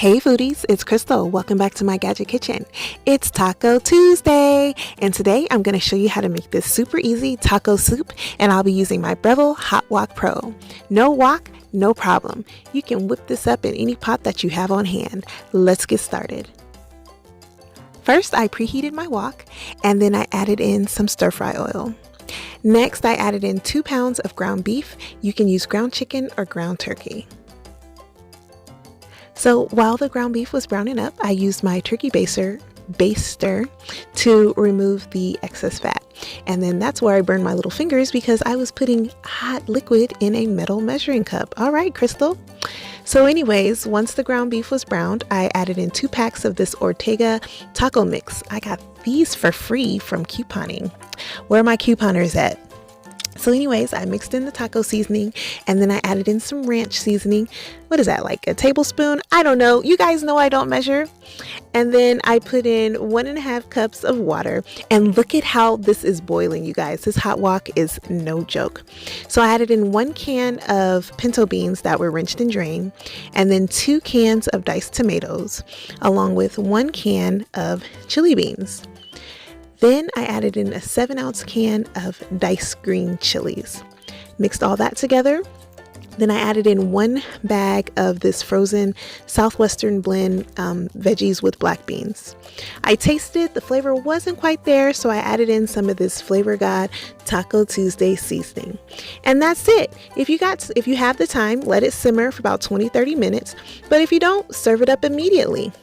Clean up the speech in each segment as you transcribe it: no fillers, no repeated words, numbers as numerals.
Hey foodies, it's Crystal. Welcome back to my Gadget Kitchen. It's Taco Tuesday, and today I'm going to show you how to make this super easy taco soup, and I'll be using my Breville Hot Wok Pro. No wok, no problem. You can whip this up in any pot that you have on hand. Let's get started. First, I preheated my wok, and then I added in some stir-fry oil. Next, I added in 2 pounds of ground beef. You can use ground chicken or ground turkey. So while the ground beef was browning up, I used my turkey baster to remove the excess fat. And then that's where I burned my little fingers because I was putting hot liquid in a metal measuring cup. All right, Crystal. So anyways, once the ground beef was browned, I added in 2 packs of this Ortega taco mix. I got these for free from couponing. Where are my couponers at? So anyways, I mixed in the taco seasoning, and then I added in some ranch seasoning. What is that, like a tablespoon? I don't know. You guys know I don't measure. And then I put in 1.5 cups of water, and look at how this is boiling, you guys. This hot wok is no joke. So I added in 1 can of pinto beans that were rinsed and drained, and then 2 cans of diced tomatoes, along with 1 can of chili beans. Then I added in a 7-ounce can of diced green chilies. Mixed all that together. Then I added in 1 bag of this frozen southwestern blend veggies with black beans. I tasted, the flavor wasn't quite there, so I added in some of this Flavor God Taco Tuesday seasoning. And that's it. If you have the time, let it simmer for about 20-30 minutes. But if you don't, serve it up immediately.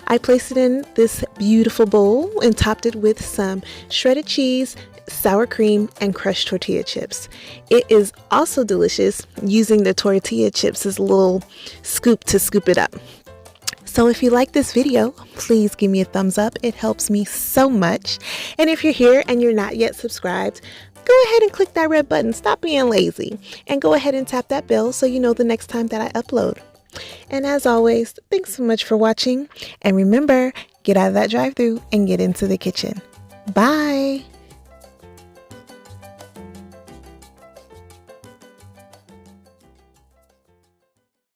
I placed it in this beautiful bowl and topped it with some shredded cheese, sour cream, and crushed tortilla chips. It is also delicious using the tortilla chips as a little scoop to scoop it up. So if you like this video, please give me a thumbs up. It helps me so much. And if you're here and you're not yet subscribed, go ahead and click that red button. Stop being lazy. And go ahead and tap that bell so you know the next time that I upload. And as always, thanks so much for watching. And remember, get out of that drive-thru and get into the kitchen. Bye.